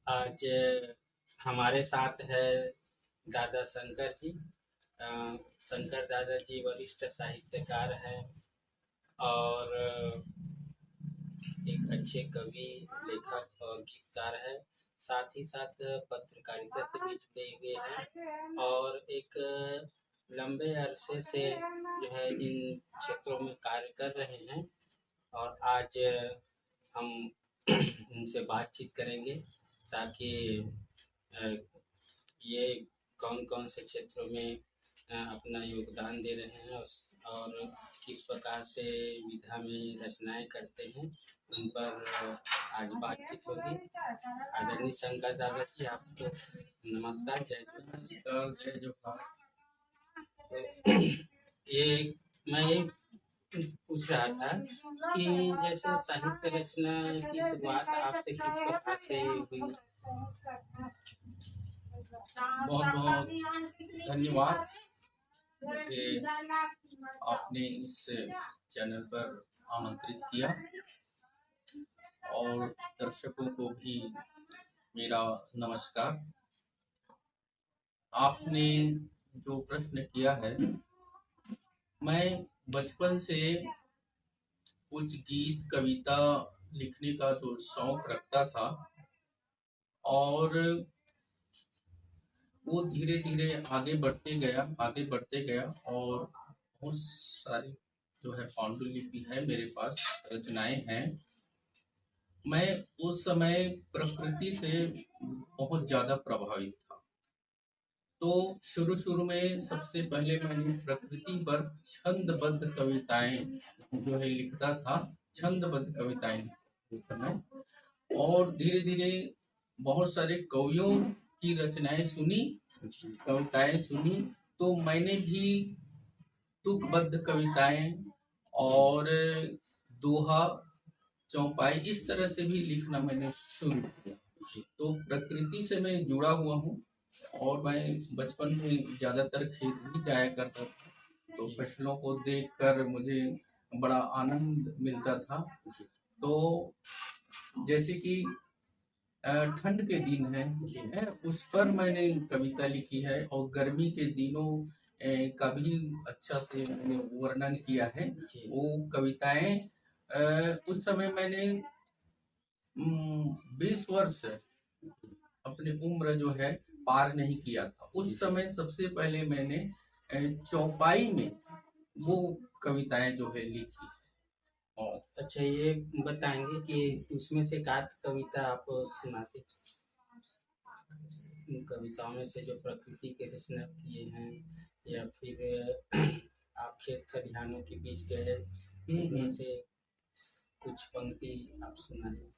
आज हमारे साथ है दादा शंकर जी। शंकर दादा जी वरिष्ठ साहित्यकार हैं और एक अच्छे कवि, लेखक और गीतकार हैं। साथ ही साथ पत्रकारिता से भी जुड़े हुए हैं और एक लंबे अरसे से जो है इन क्षेत्रों में कार्य कर रहे हैं। और आज हम इनसे बातचीत करेंगे ताकि अ, ये कौन कौन से क्षेत्रों में अपना योगदान दे रहे हैं और किस प्रकार से विधा में रचनाएं करते हैं, उन पर आज बातचीत होगी। आदरणीय शंकर दादा जी, आपको नमस्कार, जय नमस्कार, जय जोहार। ये मैं ये पूछ रहा था कि जैसे साहित्य रचना की शुरुआत आपसे किस प्रकार से हुई? बहुत बहुत धन्यवाद, मुझे आपने इस चैनल पर आमंत्रित किया और दर्शकों को भी मेरा नमस्कार। आपने जो प्रश्न किया है, मैं बचपन से कुछ गीत कविता लिखने का जो शौक रखता था और वो धीरे धीरे आगे बढ़ते गया और बहुत सारी जो है पांडुलिपि है मेरे पास, रचनाएं हैं। मैं उस समय प्रकृति से बहुत ज्यादा प्रभावित था, तो शुरू में सबसे पहले मैंने प्रकृति पर छंदबद्ध कविताएं जो है लिखता था, छंदबद्ध कविताएं उस समय। और धीरे धीरे बहुत सारे कवियों की रचनाएं सुनी, कविताएं सुनी, तो मैंने भी तुकबद्ध कविताएं और दोहा, चौपाई इस तरह से भी लिखना मैंने शुरू किया। तो प्रकृति से मैं जुड़ा हुआ हूँ और मैं बचपन में ज्यादातर खेत भी जाया करता था, तो फसलों को देखकर मुझे बड़ा आनंद मिलता था। तो जैसे कि ठंड के दिन है उस पर मैंने कविता लिखी है और गर्मी के दिनों का भी अच्छा से मैंने वर्णन किया है। वो कविताएं उस समय मैंने 20 वर्ष अपनी उम्र जो है पार नहीं किया था। उस समय सबसे पहले मैंने चौपाई में वो कविताएं जो है लिखी। अच्छा, ये बताएंगे कि उसमें से एक आध कविता आप सुनाते, उन कविताओं में से जो प्रकृति के रचना किए हैं, या फिर आप खेत खलिहानों के बीच गए, उनमें से कुछ पंक्ति आप सुनाए।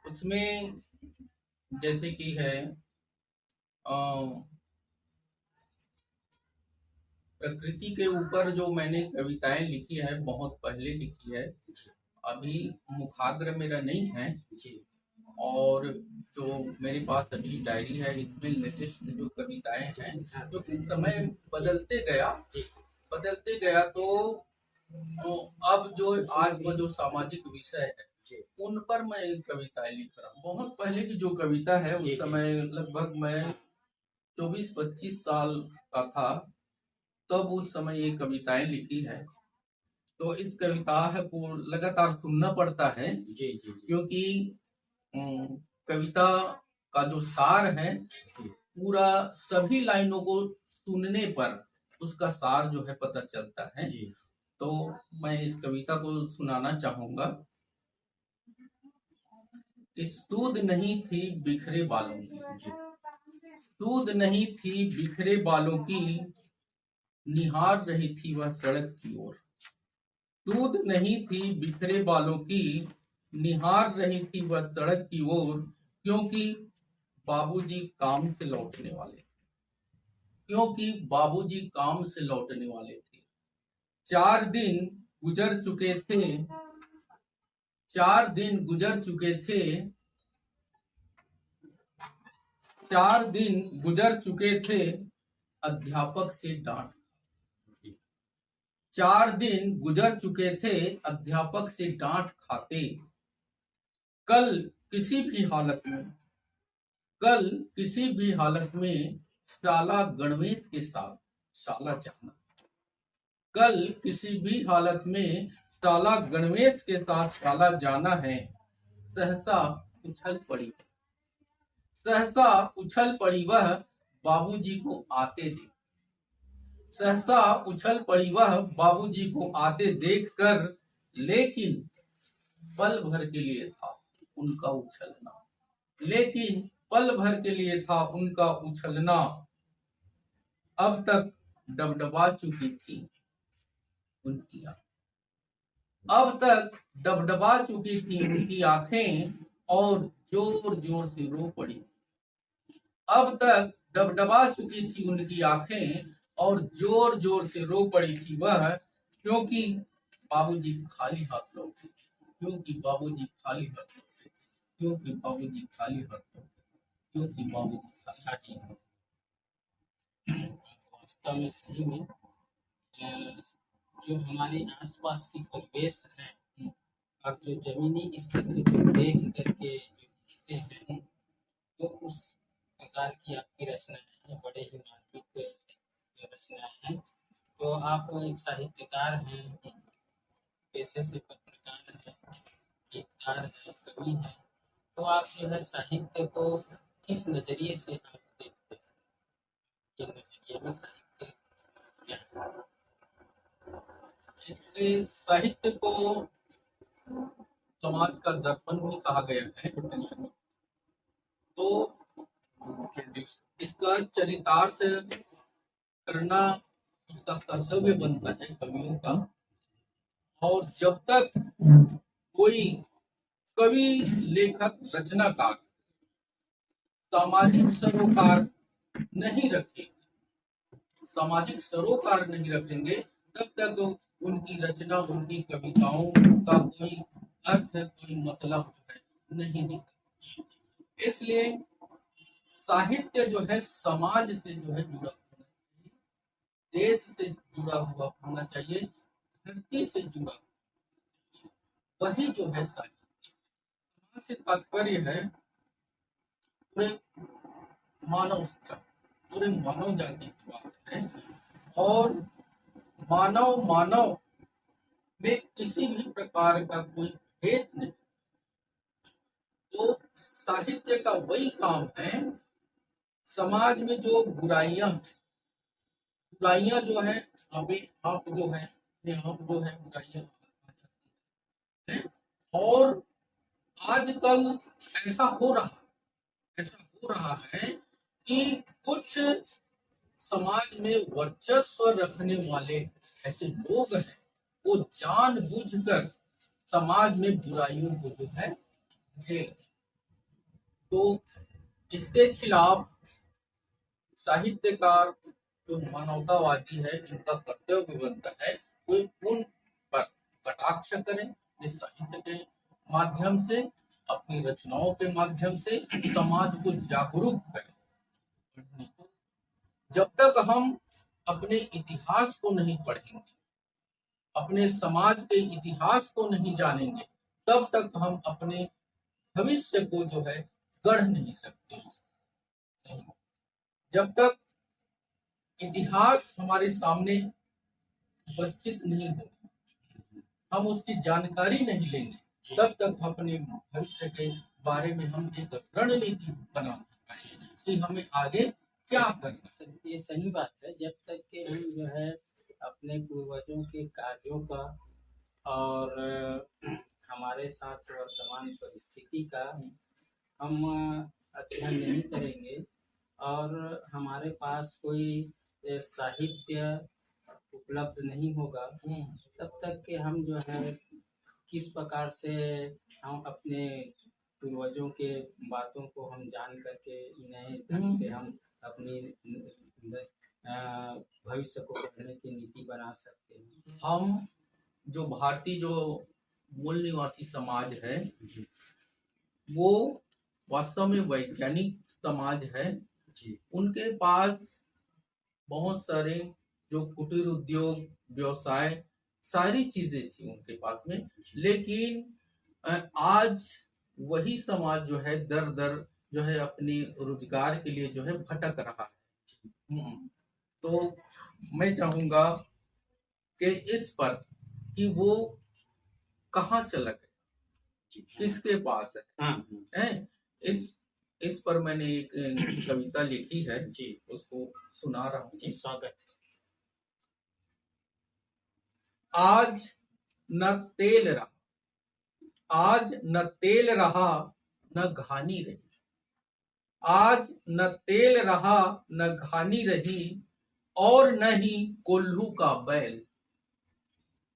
उसमें जैसे कि है प्रकृति के ऊपर जो मैंने कविताएं लिखी है, बहुत पहले लिखी है, अभी मुखाग्र मेरा नहीं है। और जो मेरे पास अभी डायरी है, इसमें लेटेस्ट जो कविताएं हैं, जो कि समय बदलते गया तो अब जो आज का जो सामाजिक विषय है उन पर मैं कविताएं लिख रहा हूँ। बहुत पहले की जो कविता है, उस समय लगभग मैं 24-25 साल का था, तब उस समय ये कविताएं लिखी है। तो इस कविता को लगातार सुनना पड़ता है, क्योंकि कविता का जो सार है पूरा सभी लाइनों को सुनने पर उसका सार जो है पता चलता है। तो मैं इस कविता को सुनाना चाहूंगा। सूद नहीं थी बिखरे बालों की, सूद नहीं थी बिखरे बालों की, निहार रही थी वह सड़क की ओर। सूद नहीं थी बिखरे बालों की, निहार रही थी वह सड़क की ओर, क्योंकि बाबूजी काम से लौटने वाले, क्योंकि बाबूजी काम से लौटने वाले थे। 4 दिन गुजर चुके थे, 4 दिन गुजर चुके थे, 4 दिन गुजर चुके थे, अध्यापक से डांट। 4 दिन गुजर चुके थे, अध्यापक से डांट खाते। कल किसी भी हालत में कल किसी भी हालत में शाला गणवेश के साथ शाला जाना। कल किसी भी हालत में शाला गणवेश के साथ शाला जाना है। सहसा उछल पड़ी सहसा उछल पड़ी वह बाबूजी को आते देख। सहसा उछल पड़ी वह बाबूजी को आते देखकर, लेकिन पल भर के लिए था उनका उछलना। लेकिन पल भर के लिए था उनका उछलना। अब तक डबडबा चुकी थी उनकी आंखें। अब तक डबडबा चुकी थी उनकी आंखें और जोर जोर से रो पड़ी। अब तक डबडबा चुकी थी उनकी आंखें और जोर जोर से रो पड़ी थी वह, क्योंकि बाबूजी खाली हाथ लौटे। क्योंकि बाबूजी खाली हाथ लौटे। क्योंकि बाबूजी खाली हाथ लौटे। क्योंकि बाबूजी खाली हाथ लौटे। वास्तव में सही में जो हमारे आसपास की परिवेश है और जो जमीनी स्थिति को देख करके जो लिखते हैं, तो उस प्रकार की आपकी रचनाएं हैं, बड़े ही मार्मिक रचनाएं हैं। तो आप एक साहित्यकार हैं, पेशे से पत्रकार हैं, गीतकार हैं, कवि हैं। तो आप जो है साहित्य को किस नजरिए से आप देखते हैं? किस नजरिए में साहित्य क्या है? इससे साहित्य को समाज का दर्पण भी कहा गया है। तो इसका चरितार्थ करना उसका कर्तव्य बनता है कवियों का। और जब तक कोई कवि, लेखक, रचनाकार सामाजिक सरोकार नहीं रखेंगे, सामाजिक सरोकार नहीं रखेंगे, तब तक उनकी रचना, उनकी कविताओं का कोई अर्थ, कोई मतलब जो है नहीं निकलता। इसलिए साहित्य जो है समाज से जो है जुड़ा होना चाहिए, देश से जुड़ा हुआ होना चाहिए, धरती से जुड़ा, वही जो है साहित्य। समाज से तात्पर्य है पूरे मानव, पूरे मानव जाति की बात है। और मानव में किसी भी प्रकार का कोई भेद नहीं। तो साहित्य का वही काम है, समाज में जो बुराइयां जो है, अभी आप जो है अपने आप जो है बुराइयां हैं। और आजकल ऐसा हो रहा है कि कुछ समाज में वर्चस्व रखने वाले ऐसे लोग हैं, वो जानबूझकर समाज में बुराइयों को जो है झेल। तो इसके खिलाफ साहित्यकार जो मानवतावादी है, इनका कर्तव्य बनता है कोई उन पर कटाक्ष करें अपने साहित्य के माध्यम से, अपनी रचनाओं के माध्यम से समाज को जागरूक करें। जब तक हम अपने इतिहास को नहीं पढ़ेंगे, अपने समाज के इतिहास को नहीं जानेंगे, तब तक हम अपने भविष्य को जो है गढ़ नहीं सकते। जब तक इतिहास हमारे सामने उपस्थित नहीं हो, हम उसकी जानकारी नहीं लेंगे, तब तक अपने भविष्य के बारे में हम एक रणनीति बना पाएंगे कि हमें आगे क्या करना। ये सही बात है। जब तक कि हम जो है अपने पूर्वजों के कार्यों का और हमारे साथ वर्तमान परिस्थिति का हम अध्ययन नहीं करेंगे और हमारे पास कोई साहित्य उपलब्ध नहीं होगा, तब तक कि हम जो है किस प्रकार से हम अपने पूर्वजों के बातों को हम जान करके नए ढंग से हम अपनी भविष्य को बढ़ने की नीति बना सकते हैं। हम जो भारतीय जो मूल निवासी समाज है, वो वास्तव में वैज्ञानिक समाज है। उनके पास बहुत सारे जो कुटीर उद्योग, व्यवसाय, सारी चीजें थी उनके पास में। लेकिन आज वही समाज जो है दर दर जो है अपनी रोजगार के लिए जो है भटक रहा है। तो मैं चाहूंगा कि इस पर कि वो कहाँ चला गया, किसके पास है, हैं? इस पर मैंने एक कविता लिखी है जी, उसको सुना रहा हूँ। जी, स्वागत। आज न तेल रहा, आज न तेल रहा न घानी रही, आज न तेल रहा न घानी रही, और न ही कोल्हू का बैल।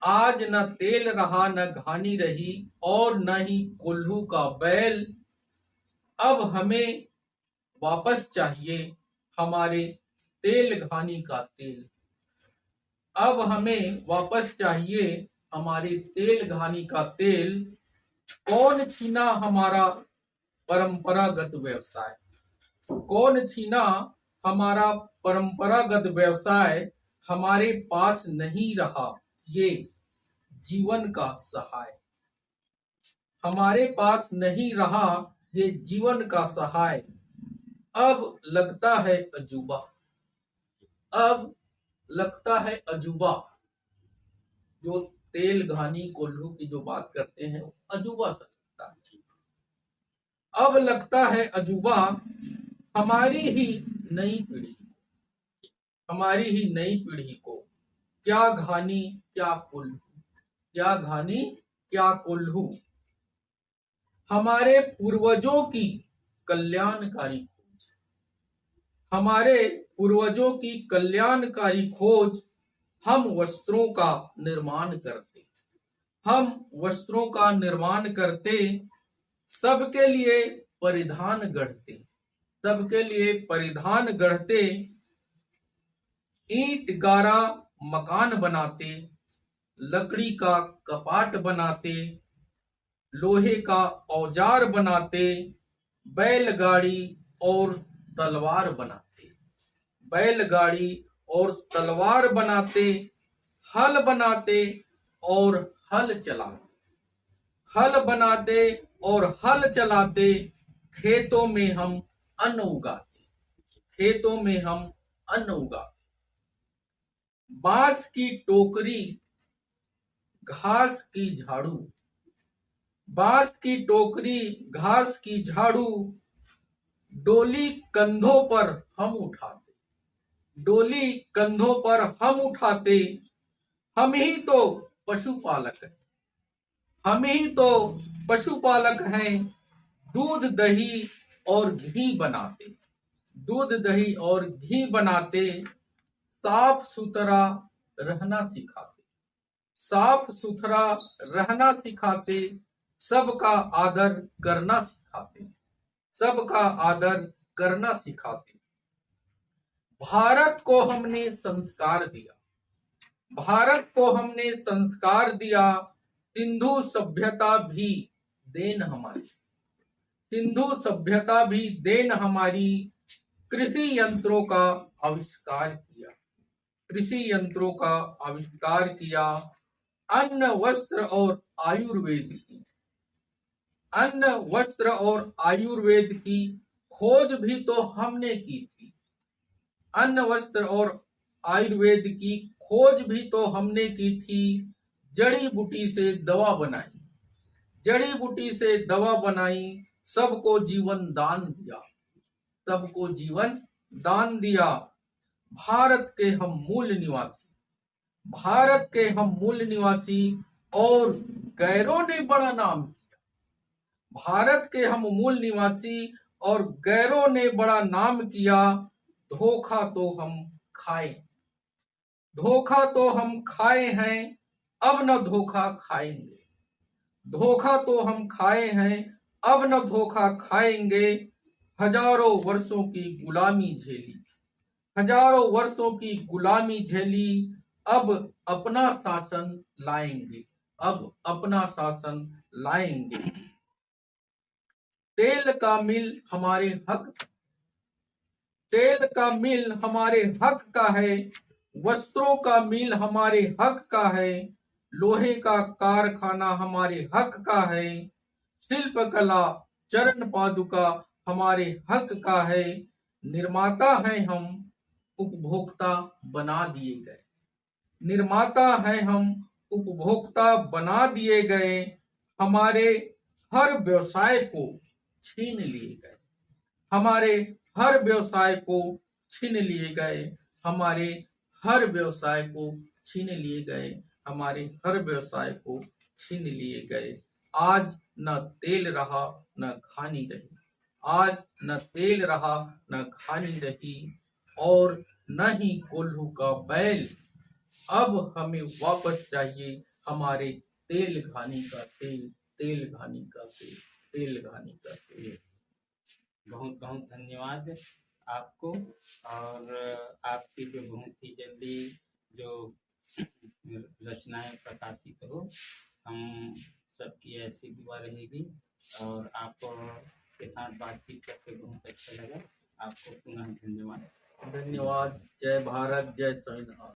आज न तेल रहा न घानी रही, और न ही कोल्हू का बैल। अब हमें वापस चाहिए हमारे तेल घानी का तेल। अब हमें वापस चाहिए हमारे तेल घानी का तेल। कौन छीना हमारा परंपरागत व्यवसाय, कौन छीना हमारा परंपरागत व्यवसाय। हमारे पास नहीं रहा ये जीवन का सहाय, हमारे पास नहीं रहा ये जीवन का सहाय। अब लगता है अजूबा, अब लगता है अजूबा। जो तेल घानी कोल्हू की जो बात करते हैं अजूबा सा लगता है। अब लगता है अजूबा हमारी ही नई पीढ़ी, हमारी ही नई पीढ़ी को। क्या घानी क्या कोल्हू, क्या घानी क्या कोल्हू। हमारे पूर्वजों की कल्याणकारी खोज, हमारे पूर्वजों की कल्याणकारी खोज। हम वस्त्रों का निर्माण करते, हम वस्त्रों का निर्माण करते। सबके लिए परिधान गढ़ते, सबके लिए परिधान गढ़ते। ईंट गारा मकान बनाते, लकड़ी का कपाट बनाते, लोहे का औजार बनाते। बैलगाड़ी और तलवार बनाते, बैलगाड़ी और तलवार बनाते। हल बनाते और हल चलाते, हल बनाते और हल चलाते। खेतों में हम अन्न उगाते, खेतों में हम अन्न उगाते। बांस की टोकरी घास की झाड़ू, बांस की टोकरी घास की झाड़ू। डोली कंधों पर हम उठाते, डोली कंधों पर हम उठाते। हम ही तो पशुपालक हैं, हम ही तो पशुपालक हैं। दूध दही और घी बनाते, दूध दही और घी बनाते। साफ सुथरा रहना सिखाते, साफ सुथरा रहना सिखाते। सबका आदर करना सिखाते, सबका आदर करना सिखाते। भारत को हमने संस्कार दिया, भारत को हमने संस्कार दिया। सिंधु सभ्यता भी देन हमारी, सिंधु सभ्यता भी देन हमारी। कृषि यंत्रों का आविष्कार किया, कृषि यंत्रों का आविष्कार किया। अन्न वस्त्र और आयुर्वेद की, अन्न वस्त्र और आयुर्वेद की खोज भी तो हमने की थी। अन्न वस्त्र और आयुर्वेद की खोज भी तो हमने की थी। जड़ी बूटी से दवा बनाई, जड़ी बूटी से दवा बनाई। सबको जीवन दान दिया, सबको जीवन दान दिया। भारत के हम मूल निवासी, भारत के हम मूल निवासी। और गैरों ने बड़ा नाम किया, भारत के हम मूल निवासी। और गैरों ने बड़ा नाम किया। धोखा तो हम खाए, धोखा तो हम खाए हैं। अब न धोखा खाएंगे, धोखा तो हम खाए हैं। अब न धोखा खाएंगे। हजारों वर्षों की गुलामी झेली, हजारों वर्षों की गुलामी झेली। अब अपना शासन लाएंगे, अब अपना शासन लाएंगे। तेल का मिल हमारे हक, तेल का मिल हमारे हक का है। वस्त्रों का मिल हमारे हक का है। लोहे का कारखाना हमारे हक का है। शिल्प कला चरण पादुका हमारे हक का है। निर्माता हैं हम, उपभोक्ता बना दिए गए। निर्माता हैं हम, उपभोक्ता बना दिए गए। हमारे हर व्यवसाय को छीन लिए गए। हमारे हर व्यवसाय को छीन लिए गए। हमारे हर व्यवसाय को छीन लिए गए। हमारे हर व्यवसाय को छीन लिए गए। आज न तेल रहा न खानी रही। आज न तेल रहा न खानी रही और न ही कोल्हू का बैल। अब हमें वापस चाहिए हमारे तेल घानी का तेल, तेल घानी का तेल, तेल घानी का तेल। बहुत बहुत धन्यवाद आपको। और आपकी जो बहुत ही जल्दी जो रचनाएं प्रकाशित हो, हम सबकी ऐसी दुआ रहेगी। और आपको के साथ बातचीत करके बहुत अच्छा लगा। आपको पुनः धन्यवाद। धन्यवाद। जय भारत, जय संविधान।